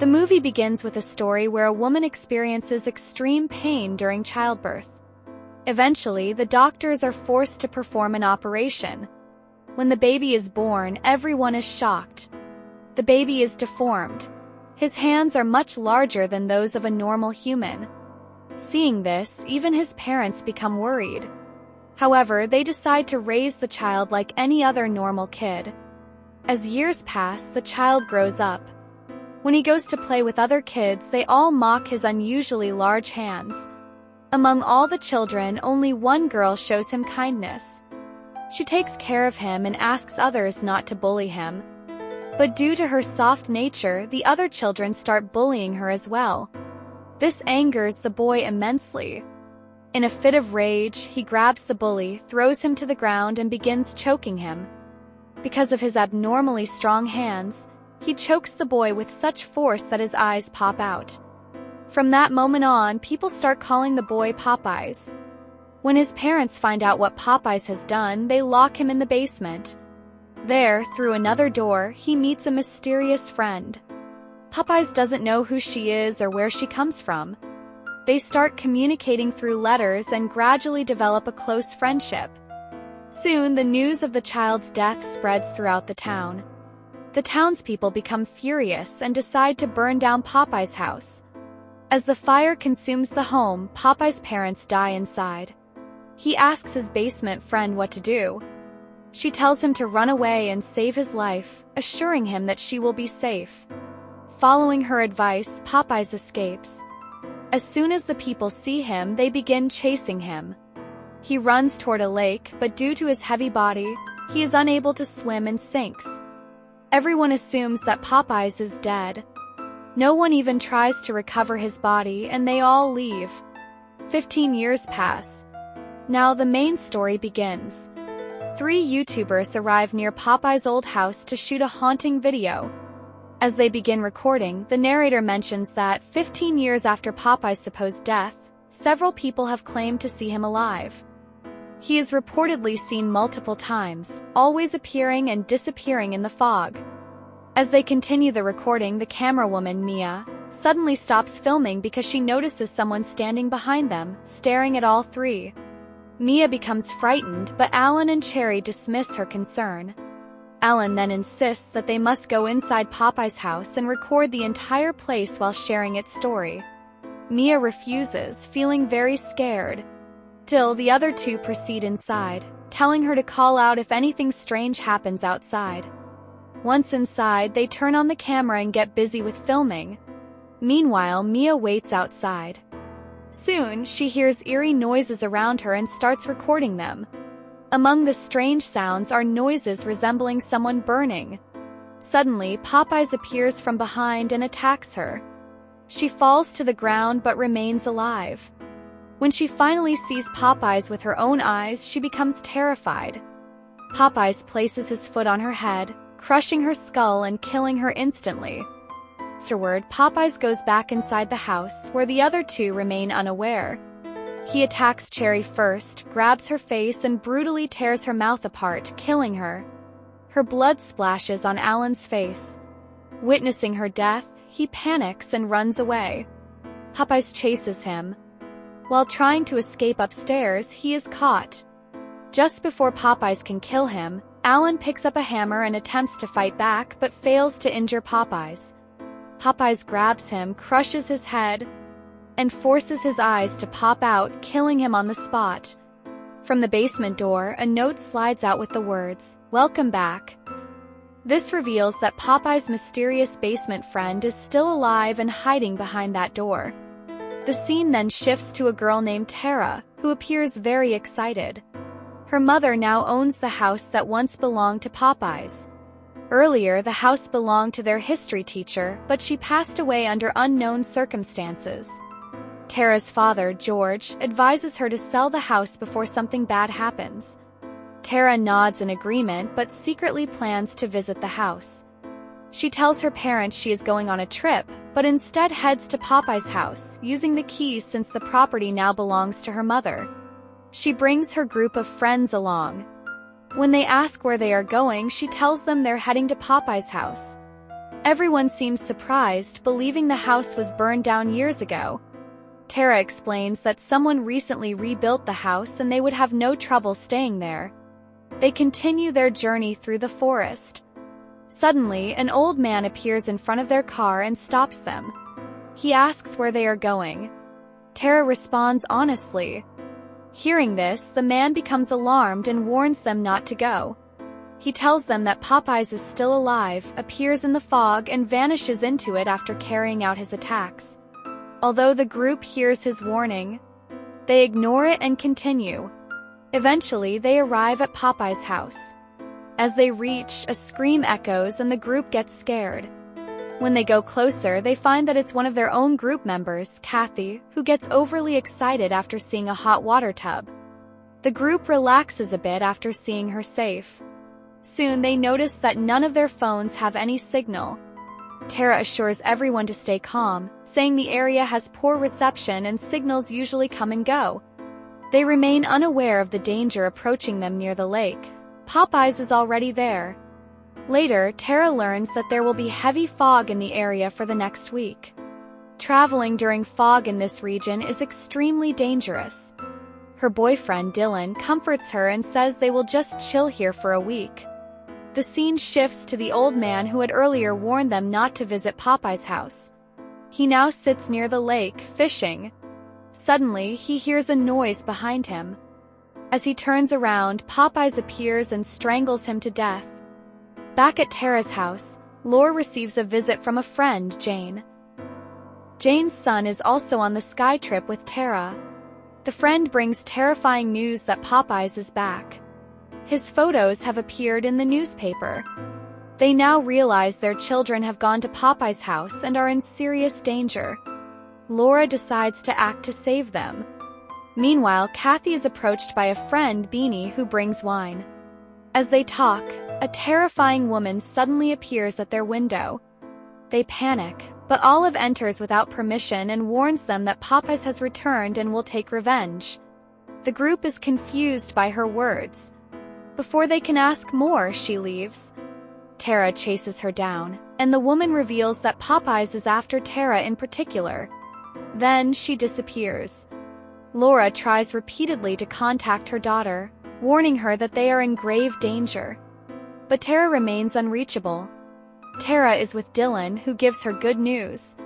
The movie begins with a story where a woman experiences extreme pain during childbirth. Eventually, the doctors are forced to perform an operation. When the baby is born, everyone is shocked. The baby is deformed. His hands are much larger than those of a normal human. Seeing this, even his parents become worried. However, they decide to raise the child like any other normal kid. As years pass, the child grows up. When he goes to play with other kids, they all mock his unusually large hands. Among all the children, only one girl shows him kindness. She takes care of him and asks others not to bully him. But due to her soft nature, the other children start bullying her as well. This angers the boy immensely. In a fit of rage, he grabs the bully, throws him to the ground, and begins choking him. Because of his abnormally strong hands, he chokes the boy with such force that his eyes pop out. From that moment on, people start calling the boy Popeyes. When his parents find out what Popeyes has done, they lock him in the basement. There, through another door, he meets a mysterious friend. Popeyes doesn't know who she is or where she comes from. They start communicating through letters and gradually develop a close friendship. Soon, the news of the child's death spreads throughout the town. The townspeople become furious and decide to burn down Popeye's house. As the fire consumes the home, Popeye's parents die inside. He asks his basement friend what to do. She tells him to run away and save his life, assuring him that she will be safe. Following her advice, Popeyes escapes. As soon as the people see him, they begin chasing him. He runs toward a lake, but due to his heavy body, he is unable to swim and sinks. Everyone assumes that Popeyes is dead. No one even tries to recover his body, and they all leave. 15 years pass. Now the main story begins. 3 YouTubers arrive near Popeye's old house to shoot a haunting video. As they begin recording, the narrator mentions that 15 years after Popeye's supposed death, several people have claimed to see him alive. He is reportedly seen multiple times, always appearing and disappearing in the fog. As they continue the recording, the camerawoman, Mia, suddenly stops filming because she notices someone standing behind them, staring at all 3. Mia becomes frightened, but Alan and Cherry dismiss her concern. Alan then insists that they must go inside Popeye's house and record the entire place while sharing its story. Mia refuses, feeling very scared. Still, the other 2 proceed inside, telling her to call out if anything strange happens outside. Once inside, they turn on the camera and get busy with filming. Meanwhile, Mia waits outside. Soon, she hears eerie noises around her and starts recording them. Among the strange sounds are noises resembling someone burning. Suddenly, Popeyes appears from behind and attacks her. She falls to the ground but remains alive. When she finally sees Popeyes with her own eyes, she becomes terrified. Popeyes places his foot on her head, crushing her skull and killing her instantly. Afterward, Popeyes goes back inside the house, where the other 2 remain unaware. He attacks Cherry first, grabs her face and brutally tears her mouth apart, killing her. Her blood splashes on Alan's face. Witnessing her death, he panics and runs away. Popeyes chases him. While trying to escape upstairs, he is caught. Just before Popeyes can kill him, Alan picks up a hammer and attempts to fight back but fails to injure Popeyes. Popeyes grabs him, crushes his head, and forces his eyes to pop out, killing him on the spot. From the basement door, a note slides out with the words, "Welcome back." This reveals that Popeye's mysterious basement friend is still alive and hiding behind that door. The scene then shifts to a girl named Tara, who appears very excited. Her mother now owns the house that once belonged to Popeyes. Earlier, the house belonged to their history teacher, but she passed away under unknown circumstances. Tara's father, George, advises her to sell the house before something bad happens. Tara nods in agreement but secretly plans to visit the house. She tells her parents she is going on a trip, but instead heads to Popeye's house, using the keys since the property now belongs to her mother. She brings her group of friends along. When they ask where they are going, she tells them they're heading to Popeye's house. Everyone seems surprised, believing the house was burned down years ago. Tara explains that someone recently rebuilt the house and they would have no trouble staying there. They continue their journey through the forest. Suddenly, an old man appears in front of their car and stops them. He asks where they are going. Tara responds honestly. Hearing this, the man becomes alarmed and warns them not to go. He tells them that Popeyes is still alive, appears in the fog, and vanishes into it after carrying out his attacks. Although the group hears his warning, they ignore it and continue. Eventually, they arrive at Popeye's house. As they reach, a scream echoes and the group gets scared. When they go closer, they find that it's one of their own group members, Kathy, who gets overly excited after seeing a hot water tub. The group relaxes a bit after seeing her safe. Soon they notice that none of their phones have any signal. Tara assures everyone to stay calm, saying the area has poor reception and signals usually come and go. They remain unaware of the danger approaching them near the lake. Popeyes is already there. Later, Tara learns that there will be heavy fog in the area for the next week. Traveling during fog in this region is extremely dangerous. Her boyfriend, Dylan, comforts her and says they will just chill here for a week. The scene shifts to the old man who had earlier warned them not to visit Popeye's house. He now sits near the lake, fishing. Suddenly, he hears a noise behind him. As he turns around, Popeyes appears and strangles him to death. Back at Tara's house, Laura receives a visit from a friend, Jane. Jane's son is also on the sky trip with Tara. The friend brings terrifying news that Popeyes is back. His photos have appeared in the newspaper. They now realize their children have gone to Popeye's house and are in serious danger. Laura decides to act to save them. Meanwhile, Kathy is approached by a friend, Beanie, who brings wine. As they talk, a terrifying woman suddenly appears at their window. They panic, but Olive enters without permission and warns them that Popeyes has returned and will take revenge. The group is confused by her words. Before they can ask more, she leaves. Tara chases her down, and the woman reveals that Popeyes is after Tara in particular. Then she disappears. Laura tries repeatedly to contact her daughter, warning her that they are in grave danger. But Tara remains unreachable. Tara is with Dylan, who gives her good news.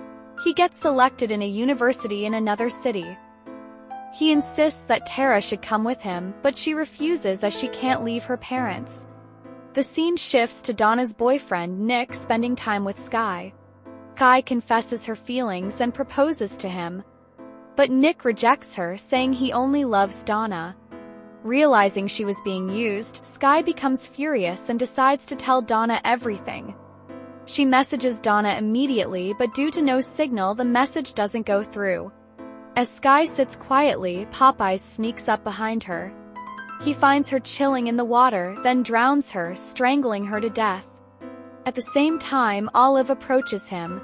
He gets selected in a university in another city. He insists that Tara should come with him, but she refuses as she can't leave her parents. The scene shifts to Donna's boyfriend, Nick, spending time with Sky. Sky confesses her feelings and proposes to him. But Nick rejects her, saying he only loves Donna. Realizing she was being used, Sky becomes furious and decides to tell Donna everything. She messages Donna immediately, but due to no signal, the message doesn't go through. As Sky sits quietly, Popeyes sneaks up behind her. He finds her chilling in the water, then drowns her, strangling her to death. At the same time, Olive approaches him.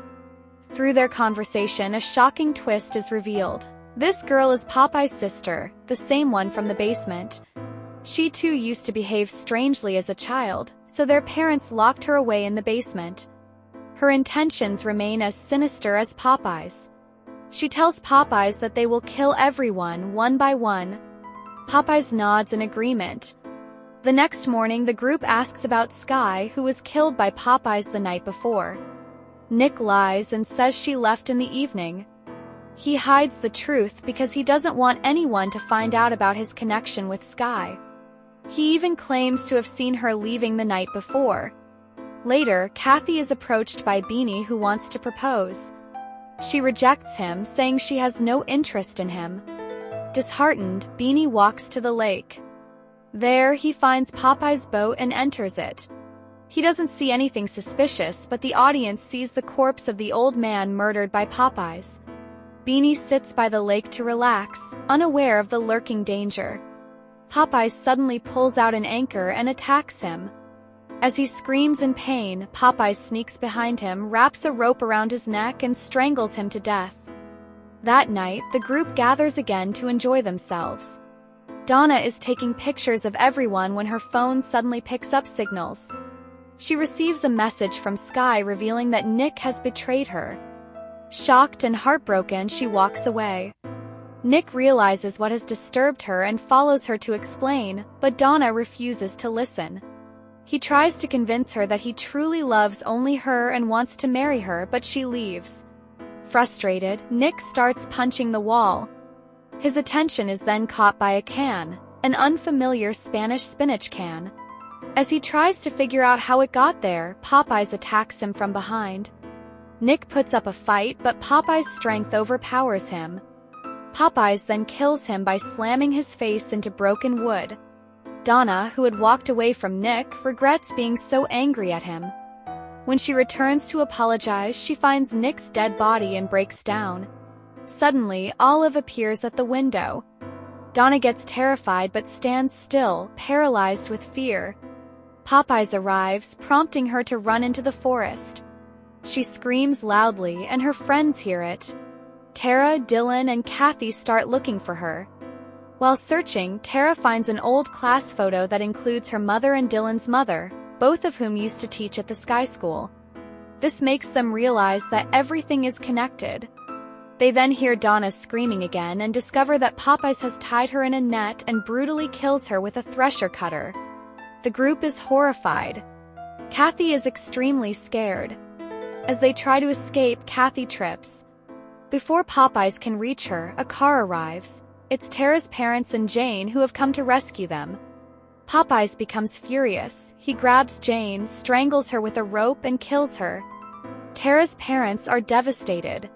Through their conversation, a shocking twist is revealed. This girl is Popeye's sister, the same one from the basement. She too used to behave strangely as a child, so their parents locked her away in the basement. Her intentions remain as sinister as Popeye's. She tells Popeyes that they will kill everyone, one by one. Popeyes nods in agreement. The next morning, the group asks about Sky, who was killed by Popeyes the night before. Nick lies and says she left in the evening. He hides the truth because he doesn't want anyone to find out about his connection with Sky. He even claims to have seen her leaving the night before. Later, Kathy is approached by Beanie, who wants to propose. She rejects him, saying she has no interest in him. Disheartened, Beanie walks to the lake. There, he finds Popeye's boat and enters it. He doesn't see anything suspicious, but the audience sees the corpse of the old man murdered by Popeyes. Beanie sits by the lake to relax, unaware of the lurking danger. Popeyes suddenly pulls out an anchor and attacks him. As he screams in pain, Popeyes sneaks behind him, wraps a rope around his neck, and strangles him to death. That night, the group gathers again to enjoy themselves. Donna is taking pictures of everyone when her phone suddenly picks up signals. She receives a message from Sky revealing that Nick has betrayed her. Shocked and heartbroken, she walks away. Nick realizes what has disturbed her and follows her to explain, but Donna refuses to listen. He tries to convince her that he truly loves only her and wants to marry her, but she leaves. Frustrated, Nick starts punching the wall. His attention is then caught by a can, an unfamiliar Spanish spinach can. As he tries to figure out how it got there, Popeyes attacks him from behind. Nick puts up a fight, but Popeye's strength overpowers him. Popeyes then kills him by slamming his face into broken wood. Donna, who had walked away from Nick, regrets being so angry at him. When she returns to apologize, she finds Nick's dead body and breaks down. Suddenly, Olive appears at the window. Donna gets terrified but stands still, paralyzed with fear. Popeyes arrives, prompting her to run into the forest. She screams loudly, and her friends hear it. Tara, Dylan, and Kathy start looking for her. While searching, Tara finds an old class photo that includes her mother and Dylan's mother, both of whom used to teach at the Sky School. This makes them realize that everything is connected. They then hear Donna screaming again and discover that Popeyes has tied her in a net and brutally kills her with a thresher cutter. The group is horrified. Kathy is extremely scared. As they try to escape, Kathy trips. Before Popeyes can reach her, a car arrives. It's Tara's parents and Jane who have come to rescue them. Popeyes becomes furious. He grabs Jane, strangles her with a rope, and kills her. Tara's parents are devastated.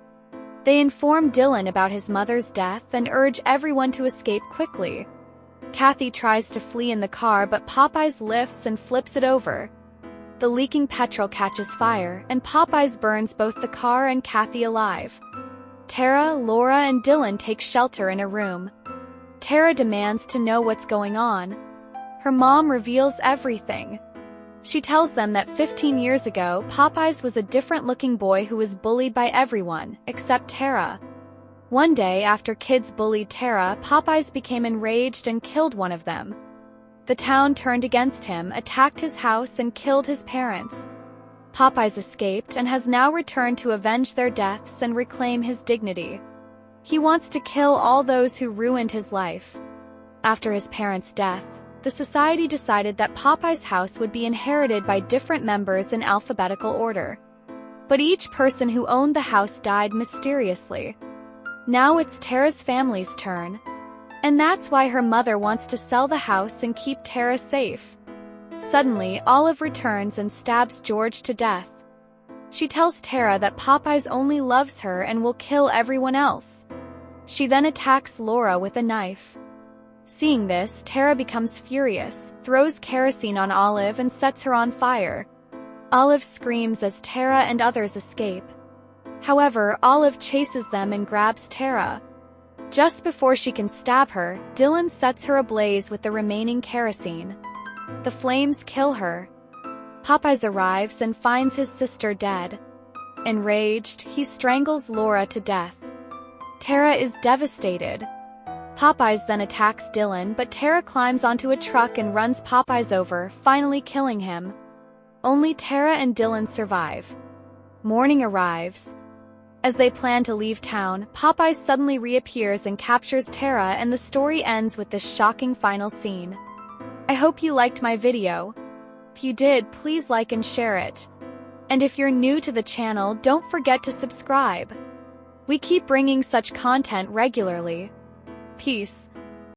They inform Dylan about his mother's death and urge everyone to escape quickly. Kathy tries to flee in the car, but Popeyes lifts and flips it over. The leaking petrol catches fire, and Popeyes burns both the car and Kathy alive. Tara, Laura, and Dylan take shelter in a room. Tara demands to know what's going on. Her mom reveals everything. She tells them that 15 years ago, Popeyes was a different-looking boy who was bullied by everyone, except Tara. One day, after kids bullied Tara, Popeyes became enraged and killed one of them. The town turned against him, attacked his house, and killed his parents. Popeyes escaped and has now returned to avenge their deaths and reclaim his dignity. He wants to kill all those who ruined his life. After his parents' death, the society decided that Popeyes' house would be inherited by different members in alphabetical order. But each person who owned the house died mysteriously. Now it's Tara's family's turn. And that's why her mother wants to sell the house and keep Tara safe. Suddenly, Olive returns and stabs George to death. She tells Tara that Popeyes only loves her and will kill everyone else. She then attacks Laura with a knife. Seeing this, Tara becomes furious, throws kerosene on Olive and sets her on fire. Olive screams as Tara and others escape. However, Olive chases them and grabs Tara. Just before she can stab her, Dylan sets her ablaze with the remaining kerosene. The flames kill her. Popeyes arrives and finds his sister dead. Enraged, he strangles Laura to death. Tara is devastated. Popeyes then attacks Dylan, but Tara climbs onto a truck and runs Popeyes over, finally killing him. Only Tara and Dylan survive. Morning arrives. As they plan to leave town, Popeyes suddenly reappears and captures Tara, and the story ends with this shocking final scene. I hope you liked my video. If you did, please like and share it. And if you're new to the channel, don't forget to subscribe. We keep bringing such content regularly. Peace.